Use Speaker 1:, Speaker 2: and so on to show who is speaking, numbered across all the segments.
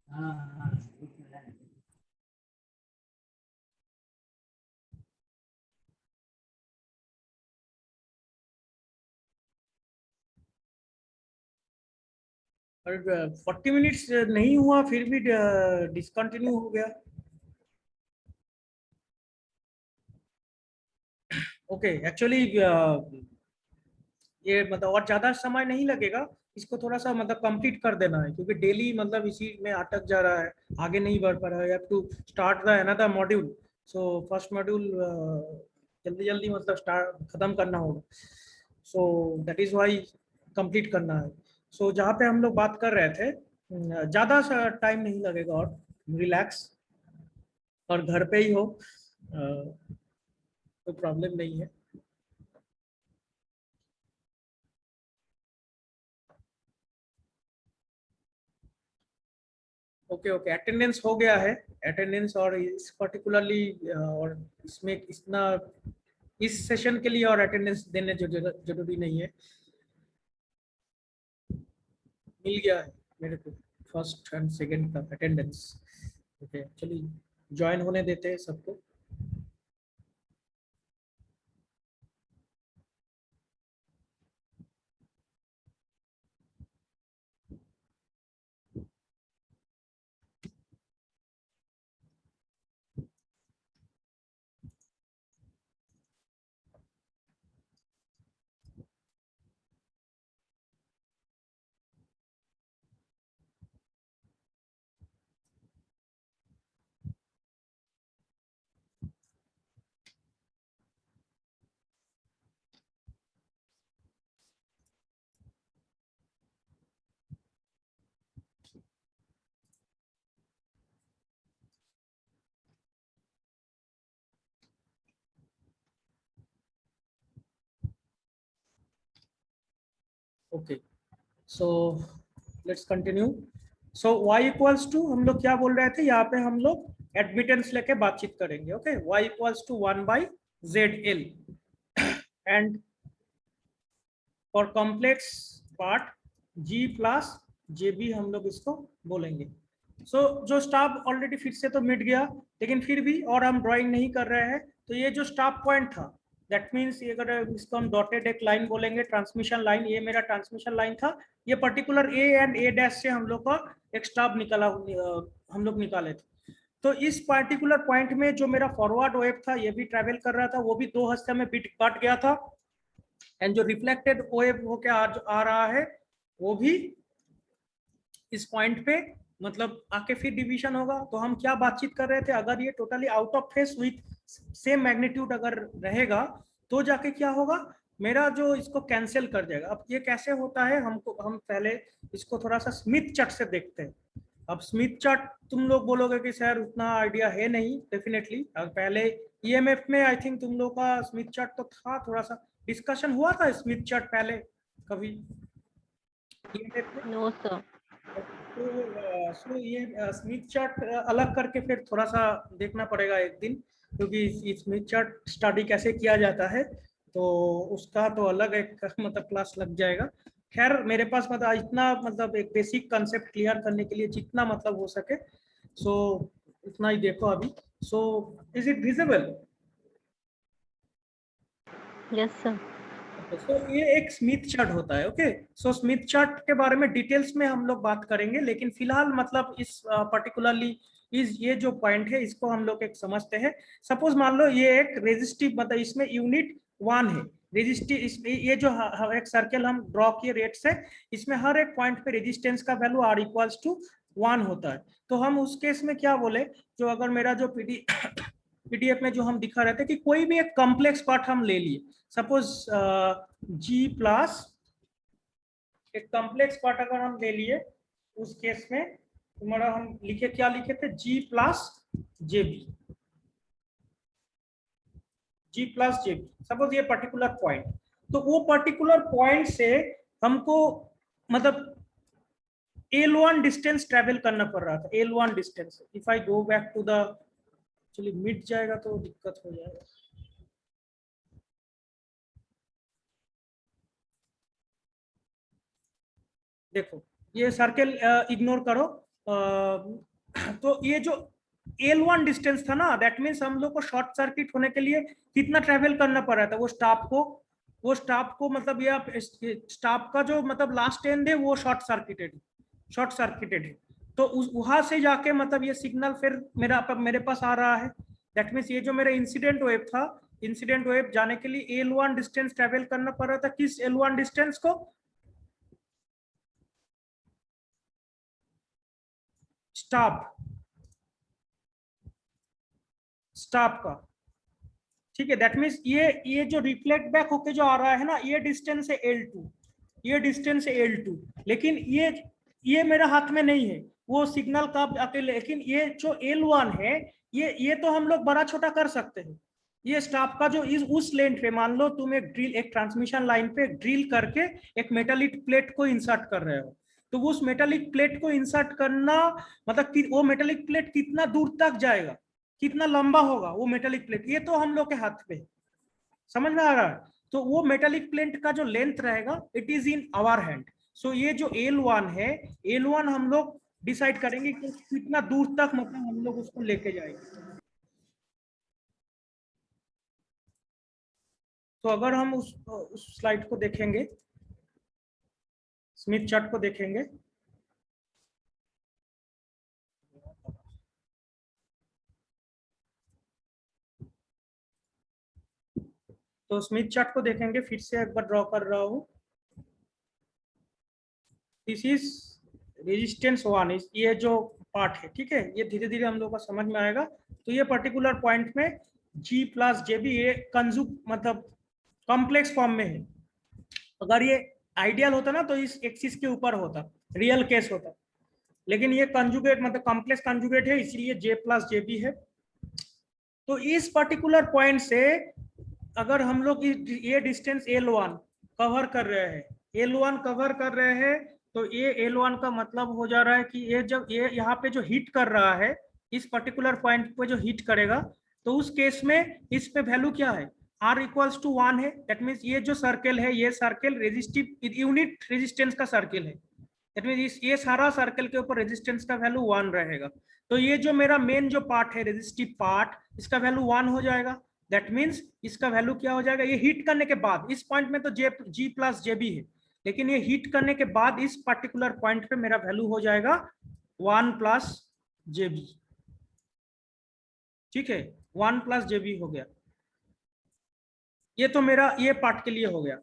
Speaker 1: हाँ हाँ। और 40 मिनट्स नहीं हुआ फिर भी डिसकंटिन्यू हो गया। ओके एक्चुअली ये मतलब और ज्यादा समय नहीं लगेगा। इसको थोड़ा सा मतलब कंप्लीट कर देना है क्योंकि डेली मतलब इसी में अटक जा रहा है, आगे नहीं बढ़ पा रहा है। Have to start the another module. So first module जल्दी जल्दी मतलब स्टार्ट खत्म करना होगा। So that is why complete करना है। सो जहाँ पे हम लोग बात कर रहे थे, ज्यादा सा टाइम नहीं लगेगा और रिलैक्स और घर पे ही हो, कोई प्रॉब्लम नहीं है। ओके ओके अटेंडेंस हो गया है। अटेंडेंस और इस पर्टिकुलरली और इसमें इतना इस सेशन के लिए और अटेंडेंस देने जो जरूरी नहीं है। मिल गया है मेरे को फर्स्ट एंड सेकंड का अटेंडेंस। ओके चलिए ज्वाइन होने देते हैं सबको। Okay so let's continue. So y equals to हम लोग क्या बोल रहे थे, यहाँ पे हम लोग एडमिटेंस लेके बातचीत करेंगे। Okay y equals to 1/ZL and for complex part G plus J B हम लोग इसको बोलेंगे। सो जो स्टाफ ऑलरेडी फिर से तो मिट गया, लेकिन फिर भी और हम ड्राइंग नहीं कर रहे हैं। तो ये जो स्टाफ पॉइंट था, दैट मीन्स ये अगर इसको हम डॉटेड एक लाइन बोलेंगे, ट्रांसमिशन लाइन, ये मेरा ट्रांसमिशन लाइन था। ये particular A and A dash से हम लोग का एक स्टाफ निकाला, हम लोग निकाले थे। तो इस पर्टिकुलर पॉइंट में जो मेरा फॉरवर्ड वेव था ये भी ट्रेवल कर रहा था, वो भी दो हिस्से में बिट कट गया था। एंड जो रिफ्लेक्टेड वेव होके आ रहा है वो भी इस पॉइंट पे मतलब आके फिर डिवीजन होगा। तो हम क्या बातचीत कर रहे थे, अगर ये totally out of face with same magnitude अगर रहेगा तो जाके क्या होगा, मेरा जो इसको कैंसिल कर जाएगा। अब ये कैसे होता है, हम पहले इसको थोड़ा सा स्मिथ चार्ट से देखते हैं। अब स्मिथ चार्ट तुम लोग बोलोगे कि सर उतना आइडिया है नहीं, डेफिनेटली पहले ईएमएफ में आई थिंक तुम लोग का स्मिथ चार्ट तो था, थोड़ा सा डिस्कशन हुआ था स्मिथ चार्ट पहले कभी ईएमएफ में।
Speaker 2: No sir.
Speaker 1: तो सो ये स्मिथ चार्ट अलग करके फिर थोड़ा सा देखना पड़ेगा एक दिन, क्योंकि स्मिथ चार्ट स्टडी कैसे किया जाता है तो उसका तो अलग एक मतलब क्लास लग जाएगा। खैर मेरे पास मतलब इतना मतलब एक बेसिक कंसेप्ट क्लियर करने के लिए जितना मतलब हो सके, सो उतना ही देखो अभी। So is it visible?
Speaker 2: Yes sir.
Speaker 1: तो ये एक स्मिथ चार्ट होता है। ओके सो स्मिथ चार्ट के बारे में डिटेल्स में हम लोग बात करेंगे, लेकिन फिलहाल मतलब इस पर्टिकुलरली इस ये जो पॉइंट है इसको हम लोग एक समझते हैं। सपोज मान लो ये एक रेजिस्टिव मतलब इसमें यूनिट 1 है। रेजिस्टिव ये जो एक सर्कल हम ड्रॉ किए रेट से, इसमें हर एक पॉइंट पे रेजिस्टेंस का वैल्यू R इक्वल्स टू 1 होता है। तो हम उस केस में क्या बोले, जो अगर मेरा जो पीडीएफ में जो हम दिखा रहे थे कि कोई भी एक कॉम्प्लेक्स पार्ट हम ले लिए, सपोज जी प्लस एक कॉम्प्लेक्स पार्ट अगर हम ले लिए, उस केस में तुम्हारा हम लिखे क्या लिखे थे, जी प्लस जे बी, जी प्लस जे बी, सपोज ये पर्टिकुलर पॉइंट। तो वो पर्टिकुलर पॉइंट से हमको मतलब L1 डिस्टेंस ट्रेवल करना पड़ रहा था। L1 distance, if I go back to the, चलिए मिट जाएगा तो दिक्कत हो जाएगा। देखो ये सर्कल इग्नोर करो, तो ये जो L1 डिस्टेंस था ना, दैट मीन्स हम लोग को शॉर्ट सर्किट होने के लिए कितना ट्रेवल करना पड़ रहा था, वो स्टाफ को मतलब ये स्टाफ का जो मतलब लास्ट एंड है वो शॉर्ट सर्किटेड है। तो उस वहां से जाके मतलब ये सिग्नल फिर मेरे पास आ रहा है। दैट मीन्स ये जो मेरा इंसिडेंट वेव था, इंसिडेंट वेव जाने के लिए L1 डिस्टेंस ट्रेवल करना पड़ रहा था। किस L1 डिस्टेंस को? स्टाफ का, ठीक है। दैट मीन्स ये जो रिफ्लेक्ट बैक होके जो आ रहा है ना, ये डिस्टेंस है L2, ये डिस्टेंस है L2। लेकिन ये मेरे हाथ में नहीं है वो सिग्नल का अकेले। लेकिन ये जो L1 है, ये तो हम लोग बड़ा छोटा कर सकते हैं। ये स्टाफ का जो इस उस लेंथ पे, मान लो तुम एक ट्रांसमिशन लाइन पे ड्रिल करके एक मेटालिक प्लेट को इंसर्ट कर रहे हो, तो उस मेटालिक प्लेट को इंसर्ट करना मतलब कि वो मेटालिक प्लेट कितना दूर तक जाएगा, कितना लंबा होगा वो मेटालिक प्लेट, ये तो हम लोग के हाथ पे। समझ में आ रहा है? तो वो मेटालिक प्लेट का जो लेंथ रहेगा, it is in our hand. So ये जो L1 है, L1 हम लोग डिसाइड करेंगे कि कितना दूर तक मतलब हम लोग उसको लेके जाएंगे। तो अगर हम उस स्लाइड को देखेंगे, स्मिथ चार्ट को देखेंगे, तो स्मिथ चार्ट को देखेंगे, फिर से एक बार ड्रॉ कर रहा हूं। दिस इज रेजिस्टेंस 1, ये जो पार्ट है, ठीक है, ये धीरे धीरे हम लोग को समझ में आएगा। तो ये पर्टिकुलर पॉइंट में G प्लस JB ये कंजुग मतलब कॉम्प्लेक्स फॉर्म में है। अगर ये आइडियल होता ना तो इस एक्सिस के ऊपर होता, रियल केस होता। लेकिन ये कंजुगेट मतलब कॉम्प्लेक्स कंजुगेट है, इसलिए J प्लस JB है। तो इस पर्टिकुलर पॉइंट से अगर हम लोग ये डिस्टेंस L1 कवर कर रहे हैं, L1 कवर कर रहे हैं, तो ये L1 का मतलब हो जा रहा है कि ये जब ये यहाँ पे जो हिट कर रहा है, इस पर्टिकुलर पॉइंट पे जो हिट करेगा, तो उस केस में इस पे वैल्यू क्या है, R इक्वल्स टू 1 है। दैट मीन्स ये जो सर्कल है, ये सर्कल रेजिस्टिव यूनिट रेजिस्टेंस का सर्कल है। दैट मीन्स ये सारा सर्कल के ऊपर रेजिस्टेंस का वैल्यू 1 रहेगा। तो ये जो मेरा मेन जो पार्ट है रेजिस्टिव पार्ट, इसका वैल्यू 1 हो जाएगा। दैट मीन्स इसका वैल्यू क्या हो जाएगा, ये हीट करने के बाद, इस पॉइंट में तो G प्लस JB है, लेकिन ये हीट करने के बाद इस पर्टिकुलर पॉइंट पे मेरा वैल्यू हो जाएगा 1 प्लस JB। ठीक है, 1 प्लस JB हो गया। ये तो मेरा ये पार्ट के लिए हो गया।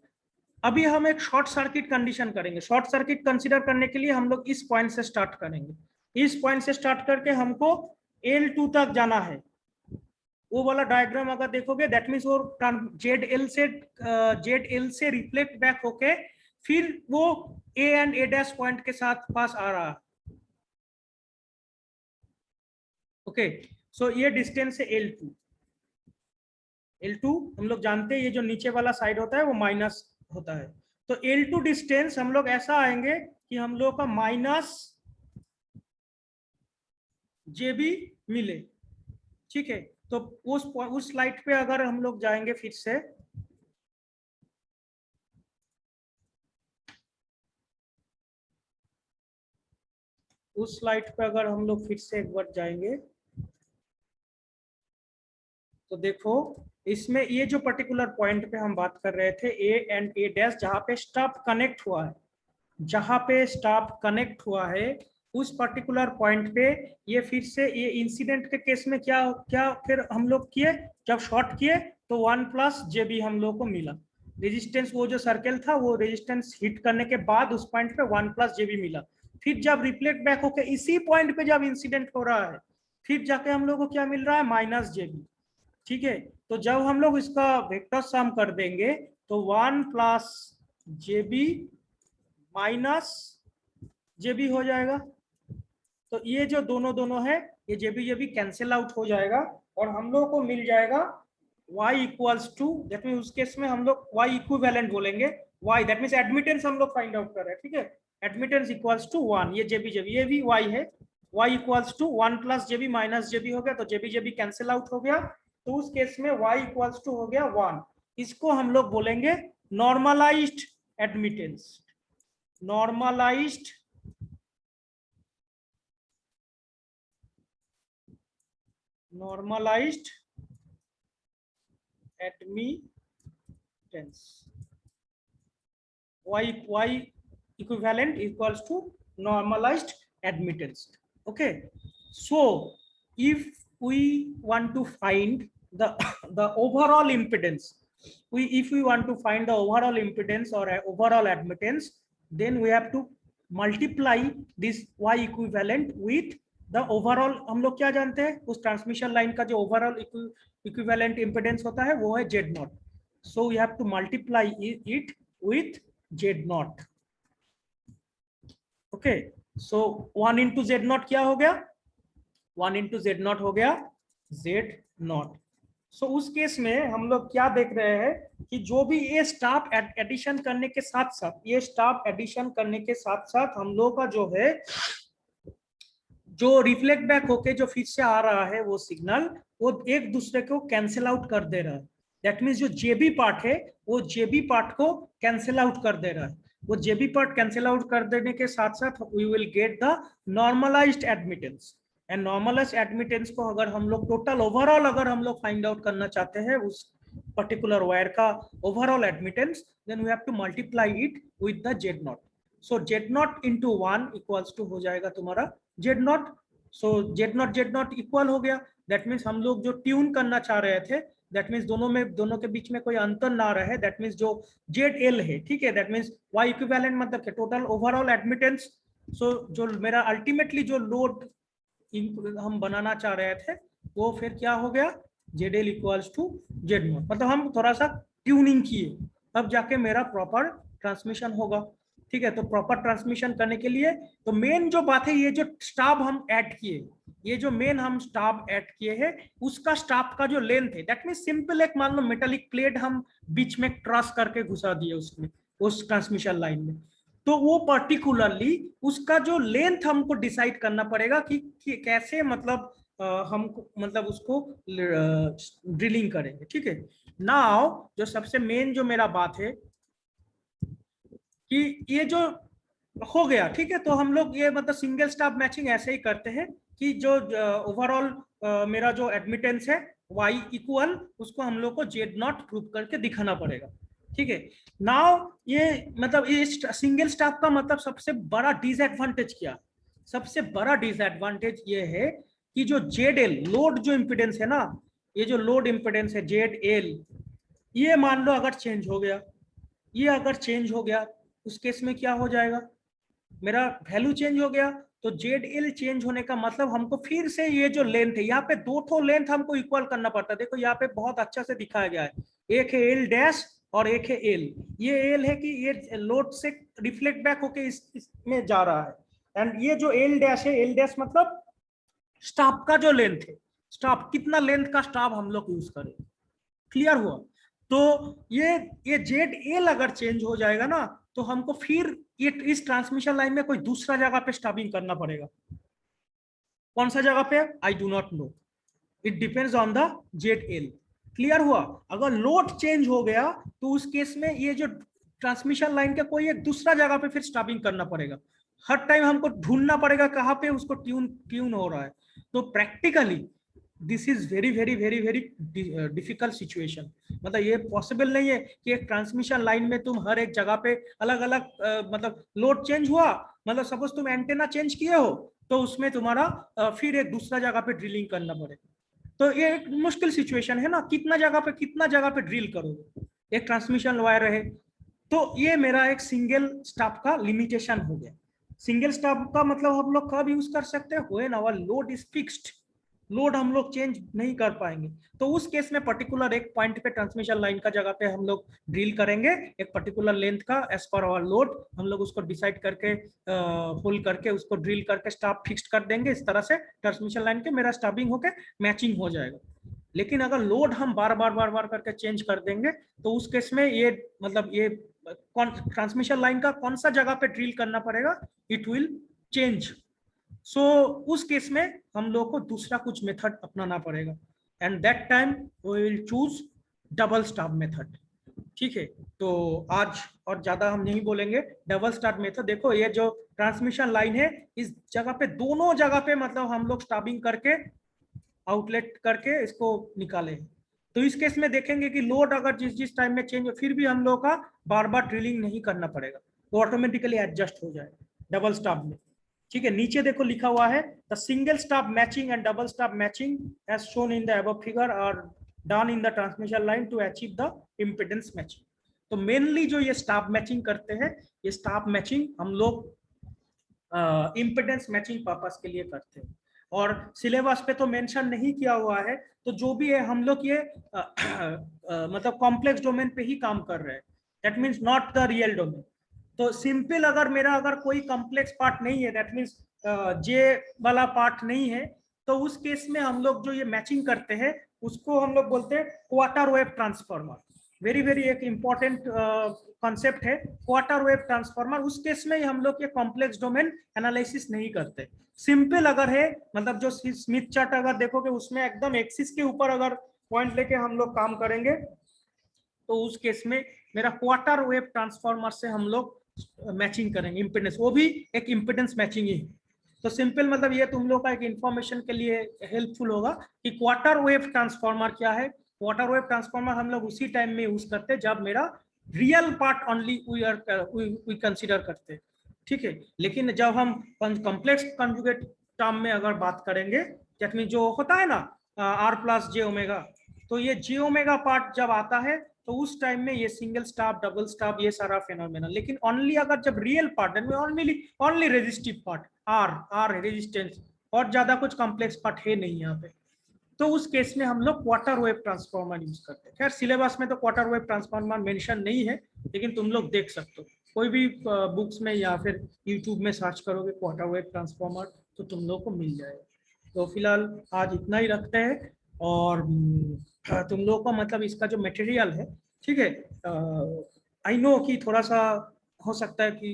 Speaker 1: अभी हम एक शॉर्ट सर्किट कंडीशन करेंगे। शॉर्ट सर्किट कंसीडर करने के लिए हम लोग इस पॉइंट से स्टार्ट करेंगे। इस पॉइंट से स्टार्ट करके हमको L2 तक जाना है। वो वाला डायग्राम अगर देखोगे, दैट मीन्स वो ZL से रिफ्लेक्ट बैक होके फिर वो A एंड A' पॉइंट के साथ पास आ रहा है। ओके, सो ये डिस्टेंस है L2। L2 हम लोग जानते हैं, ये जो नीचे वाला साइड होता है वो माइनस होता है। तो L2 डिस्टेंस हम लोग ऐसा आएंगे कि हम लोग का माइनस JB मिले। ठीक है, तो उस स्लाइड पे अगर हम लोग जाएंगे फिर से, उस स्लाइड पे अगर हम लोग फिर से एक बार जाएंगे, तो देखो इसमें ये जो पर्टिकुलर पॉइंट पे हम बात कर रहे थे A एंड A', जहां पे स्टाफ कनेक्ट हुआ है, जहां पे स्टाफ कनेक्ट हुआ है, उस पर्टिकुलर पॉइंट पे ये फिर से ये इंसिडेंट के केस में क्या क्या फिर हम लोग किए, जब शॉर्ट किए तो 1 प्लस JB हम लोग को मिला। रेजिस्टेंस वो जो सर्कल था वो रेजिस्टेंस हिट करने के बाद उस पॉइंट पे 1 प्लस JB मिला। फिर जब रिफ्लेक्ट बैक होकर इसी पॉइंट पे जब इंसिडेंट हो रहा है, फिर जाके हम लोग को क्या मिल रहा है, माइनस JB। ठीक है, तो जब हम लोग इसका वेक्टर सम कर देंगे तो 1 प्लस JB माइनस JB हो जाएगा। तो ये जो दोनों दोनों है, ये JB कैंसिल आउट हो जाएगा और हम लोग को मिल जाएगा y equals to, that mean उस केस में हम लोग y इक्विवेलेंट बोलेंगे। y दैट मीन्स एडमिटेंस हम लोग फाइंड आउट कर रहे हैं। ठीक है, एडमिटेंस इक्वल्स टू 1, ये JB ये भी y है। y equals to 1 plus JB minus JB हो गया, तो JB कैंसिल आउट हो गया। तो उस केस में y इक्वल्स टू हो गया 1। इसको हम लोग बोलेंगे normalised admittance. Normalised normalised admittance, y equivalent equals to normalized admittance. Okay, so if we want to find the overall impedance, if we want to find the overall impedance or overall admittance, then we have to multiply this y equivalent with the overall. हम लोग क्या जानते हैं, उस transmission line का जो overall equivalent impedance होता है वो है Z0. So we have to multiply it with Z0. Okay, so 1 into Z0 क्या हो गया, 1 इंटू Z0 हो गया Z0. सो उस केस में हम लोग क्या देख रहे हैं कि जो भी ये स्टाफ एडिशन करने के साथ साथ, ये स्टाफ एडिशन करने के साथ साथ हम लोग का जो है, जो रिफ्लेक्ट बैक होके जो फिर से आ रहा है वो सिग्नल, वो एक दूसरे को कैंसिल आउट कर दे रहा है. दैट मीन्स जो जेबी पार्ट है वो जेबी पार्ट को कैंसिल आउट कर दे रहा है. वो जेबी पार्ट कैंसिल आउट कर देने के साथ साथ we will get the normalised admittance. And normalised admittance को अगर हम लोग टोटल ओवरऑल अगर हम लोग फाइंड आउट करना चाहते हैं उस पर्टिकुलर वायर का overall admittance, then we have to multiply it with the Z0. So Z0 into 1 equals to हो जाएगा तुम्हारा Z0. सो Z0 इक्वल हो गया. दैट मीन्स हम लोग जो ट्यून करना चाह रहे थे, दैट मीन्स दोनों के बीच में कोई अंतर ना रहे, दैट मीन्स जो ZL है, ठीक है, दैट मीन्स Y इक्विवेलेंट मतलब टोटल ओवरऑल एडमिटेंस. सो जो मेरा अल्टीमेटली जो लोड हम बनाना चाह रहे थे वो फिर क्या हो गया, ZL इक्वल्स टू Z0. मतलब हम थोड़ा सा ट्यूनिंग किए, अब जाके मेरा प्रॉपर ट्रांसमिशन होगा. ठीक है, तो प्रॉपर ट्रांसमिशन करने के लिए तो मेन जो बात है, ये जो स्टाफ हम ऐड किए, ये जो मेन हम स्टाफ ऐड किए हैं उसका स्टाफ का जो लेंथ है, दैट मीन सिंपल एक मान लो मेटालिक प्लेट हम बीच में क्रॉस करके घुसा दिए उसमें, उस ट्रांसमिशन लाइन में, तो वो पर्टिकुलरली उसका जो लेंथ हमको डिसाइड करना पड़ेगा कि कैसे मतलब हमको मतलब उसको ड्रिलिंग करेंगे. ठीक है, नाउ जो सबसे मेन जो मेरा बात है कि ये जो हो गया, ठीक है, तो हम लोग ये मतलब सिंगल स्टाफ मैचिंग ऐसे ही करते हैं कि जो ओवरऑल मेरा जो एडमिटेंस है y इक्वल, उसको हम लोग को Z0 प्रूव करके दिखाना पड़ेगा. ठीक है, नाउ ये मतलब ये सिंगल स्टाफ का मतलब सबसे बड़ा डिसएडवांटेज क्या, सबसे बड़ा डिसएडवांटेज ये है कि जो ZL लोड जो इंपिडेंस है ना, ये जो लोड इंपिडेंस है ZL, ये मान लो अगर चेंज हो गया, ये अगर चेंज हो गया उस केस में क्या हो जाएगा, मेरा वैल्यू चेंज हो गया. तो ZL चेंज होने का मतलब हमको फिर से ये जो लेंथ है, यहाँ पे दो ठो लेंथ हमको इक्वल करना पड़ता है. देखो यहाँ पे बहुत अच्छा से दिखाया गया है, एक है L डैश और एक है L. ये L है कि ये लोड से रिफ्लेक्ट बैक होके इसमें जा रहा है, एंड ये जो L डैश है, L डैश मतलब स्टाफ का जो लेंथ है, स्टाफ कितना लेंथ का स्टाफ हम लोग यूज करें. क्लियर हुआ. तो ये ZL अगर चेंज हो जाएगा ना, तो हमको फिर ये इस ट्रांसमिशन लाइन में कोई दूसरा जगह पे स्टॉपिंग करना पड़ेगा. कौन सा जगह पे, I do not know, it depends on the ZL. Clear हुआ. अगर लोड चेंज हो गया तो उस केस में ये जो ट्रांसमिशन लाइन का कोई एक दूसरा जगह पे फिर स्टॉपिंग करना पड़ेगा. हर टाइम हमको ढूंढना पड़ेगा कहाँ पे उसको ट्यून हो रहा है. तो practically this is very very very very difficult situation. मतलब ये पॉसिबल नहीं है कि एक ट्रांसमिशन लाइन में तुम हर एक जगह पे अलग अलग मतलब लोड चेंज हुआ, मतलब सपोज तुम एंटेना चेंज किए हो तो उसमें तुम्हारा फिर एक दूसरा जगह पे ड्रिलिंग करना पड़ेगा. तो ये एक मुश्किल सिचुएशन है ना, कितना जगह पे ड्रिल करोगे, एक ट्रांसमिशन वायर रहे. तो ये मेरा एक सिंगल स्टाफ का लिमिटेशन हो गया. सिंगल स्टाफ का मतलब हम लोग कब यूज कर सकते हैं, when our load is fixed, load हम लोग चेंज नहीं कर पाएंगे. तो उस केस में पर्टिकुलर एक पॉइंट पे ट्रांसमिशन लाइन का जगह पे हम लोग ड्रिल करेंगे, एक पर्टिकुलर लेंथ का एज पर आवर लोड हम लोग उसको डिसाइड करके होल करके उसको ड्रिल करके स्टाफ फिक्स्ड कर देंगे. इस तरह से ट्रांसमिशन लाइन के मेरा स्टाफिंग होके मैचिंग हो जाएगा. लेकिन अगर लोड हम बार बार करके चेंज कर देंगे तो उस केस में ये मतलब ये ट्रांसमिशन लाइन का कौन सा जगह पे ड्रिल करना पड़ेगा, इट विल चेंज. सो उस केस में हम लोग को दूसरा कुछ मेथड अपनाना पड़ेगा, and that time we will choose double stub method. ठीक है, तो आज और ज्यादा हम नहीं बोलेंगे. डबल स्टाफ मेथड देखो, ये जो ट्रांसमिशन लाइन है इस जगह पे दोनों जगह पे मतलब हम लोग स्टाफिंग करके आउटलेट करके इसको निकाले। तो इस केस में देखेंगे कि लोड अगर जिस जिस टाइम में चेंज हो, फिर भी हम लोग का बार बार ड्रिलिंग नहीं करना पड़ेगा, तो ऑटोमेटिकली एडजस्ट हो जाएगा डबल स्टॉप में। ठीक है, नीचे देखो लिखा हुआ है the single stub matching and double stub matching as shown in the above figure are done in the transmission line to achieve the impedance matching. तो मेनली जो ये स्टॉप मैचिंग करते हैं, ये स्टॉप मैचिंग हम लोग इम्पिडेंस मैचिंग पर्पस के लिए करते हैं। और सिलेबस पे तो मेंशन नहीं किया हुआ है, तो जो भी है हम लोग ये मतलब कॉम्प्लेक्स डोमेन पे ही काम कर रहे हैं, that means not the real domain. तो सिंपल अगर मेरा अगर कोई कॉम्प्लेक्स पार्ट नहीं है, दैट मींस जे वाला पार्ट नहीं है, तो उस केस में हम लोग जो ये मैचिंग करते हैं उसको हम लोग बोलते हैं quarter wave transformer. Very very एक इंपॉर्टेंट कॉन्सेप्ट है क्वार्टर वेव ट्रांसफार्मर। उस केस में हम लोग ये कॉम्प्लेक्स डोमेन एनालिसिस नहीं करते। सिंपल अगर है, मतलब जो स्मिथ चार्ट अगर देखोगे उसमें एकदम एक्सिस के ऊपर अगर पॉइंट लेके हम लोग काम करेंगे, तो उस केस में मेरा क्वार्टर वेव ट्रांसफार्मर से हम लोग मैचिंग करेंगे इम्पिडेंस, वो भी एक इम्पिडेंस मैचिंग ही। तो सिंपल मतलब ये तुम लोग का एक इंफॉर्मेशन के लिए हेल्पफुल होगा कि क्वार्टर वेव ट्रांसफार्मर क्या है। क्वार्टर वेव ट्रांसफार्मर हम लोग उसी टाइम में यूज करते हैं जब मेरा real part only we consider करते हैं। ठीक है, लेकिन जब हम कॉम्प्लेक्स कंजुगेट टर्म में अगर बात करेंगे, दैट मीन जो होता है ना आर प्लस जे ओमेगा, तो ये जे ओमेगा पार्ट जब आता है तो उस टाइम में ये सिंगल स्टॉप डबल स्टॉप ये सारा फेनोमेना। लेकिन ओनली अगर जब रियल पार्ट है, only resistive part or resistance, और ज्यादा कुछ कॉम्प्लेक्स पार्ट है नहीं यहाँ पे, तो उस केस में हम लोग क्वार्टर वेव ट्रांसफार्मर यूज करते हैं। खैर सिलेबस में तो क्वार्टर वेव ट्रांसफार्मर मेंशन नहीं है, लेकिन तुम लोग देख सकते हो कोई भी बुक्स में या फिर यूट्यूब में सर्च करोगे क्वार्टर वेव ट्रांसफार्मर तो तुम लोग को मिल जाएगा। तो फिलहाल आज इतना ही रखते हैं, और तुम लोग का मतलब इसका जो मटेरियल है, ठीक है, आई नो कि थोड़ा सा हो सकता है कि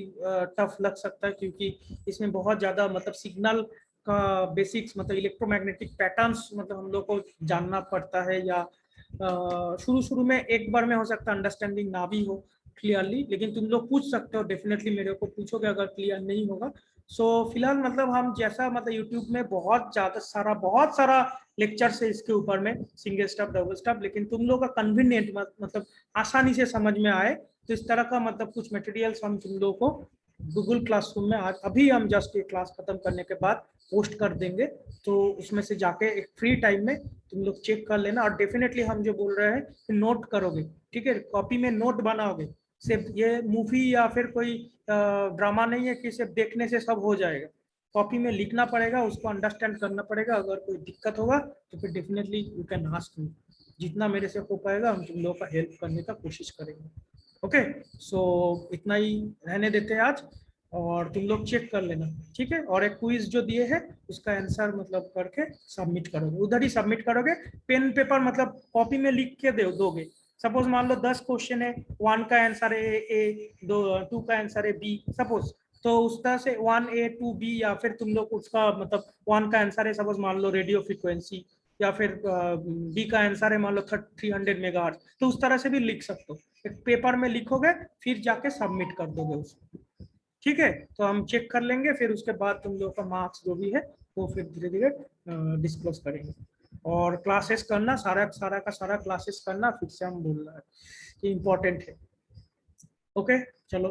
Speaker 1: टफ लग सकता है, क्योंकि इसमें बहुत ज्यादा मतलब सिग्नल का बेसिक्स मतलब इलेक्ट्रोमैग्नेटिक पैटर्न्स मतलब हम लोग को जानना पड़ता है, या शुरू शुरू में एक बार में हो सकता है अंडरस्टैंडिंग ना भी हो क्लियरली, लेकिन तुम लोग पूछ सकते हो, डेफिनेटली मेरे को पूछोगे अगर क्लियर नहीं होगा। सो फिलहाल मतलब हम जैसा मतलब यूट्यूब में बहुत सारा लेक्चर्स है इसके ऊपर में, सिंगल स्टॉप डबल स्टॉप, लेकिन तुम लोग का कन्वीनियंट मतलब आसानी से समझ में आए, तो इस तरह का मतलब कुछ मटेरियल्स हम तुम लोग को गूगल क्लासरूम में आज अभी हम जस्ट ये क्लास खत्म करने के बाद पोस्ट कर देंगे। तो उसमें से जाके एक फ्री टाइम में तुम लोग चेक कर लेना, और डेफिनेटली हम जो बोल रहे हैं कि नोट करोगे, ठीक है, कॉपी में नोट बनाओगे। सिर्फ ये मूवी या फिर कोई ड्रामा नहीं है कि सिर्फ देखने से सब हो जाएगा, कॉपी में लिखना पड़ेगा, उसको अंडरस्टैंड करना पड़ेगा। अगर कोई दिक्कत होगा तो फिर definitely you can ask me, जितना मेरे से हो पाएगा हम तुम लोगों का हेल्प करने का कोशिश करेंगे। ओके, सो इतना ही रहने देते हैं आज, और तुम लोग चेक कर लेना, ठीक है। और एक क्विज जो दिए है उसका आंसर मतलब करके सबमिट करोगे, उधर ही सबमिट करोगे, पेन पेपर मतलब कॉपी में लिख के दोगे। सपोज मान लो 10 क्वेश्चन है, 1 का आंसर है ए, 2 का आंसर है बी सपोज, तो उस तरह से 1A 2B, या फिर तुम लोग उसका मतलब 1 का आंसर है सपोज मान लो रेडियो फ्रीक्वेंसी, या फिर बी का आंसर है मान लो 300 मेगाहर्ट्ज, तो उस तरह से भी लिख सकते हो। एक पेपर में लिखोगे फिर जाके सबमिट कर दोगे उसको, ठीक है। तो हम चेक कर लेंगे, फिर उसके बाद तुम लोग का मार्क्स जो भी है वो फिर धीरे धीरे डिस्क्लोज करेंगे। और क्लासेस करना, सारा क्लासेस करना, फिर से हम बोल रहे हैं कि इम्पोर्टेंट है। ओके, चलो।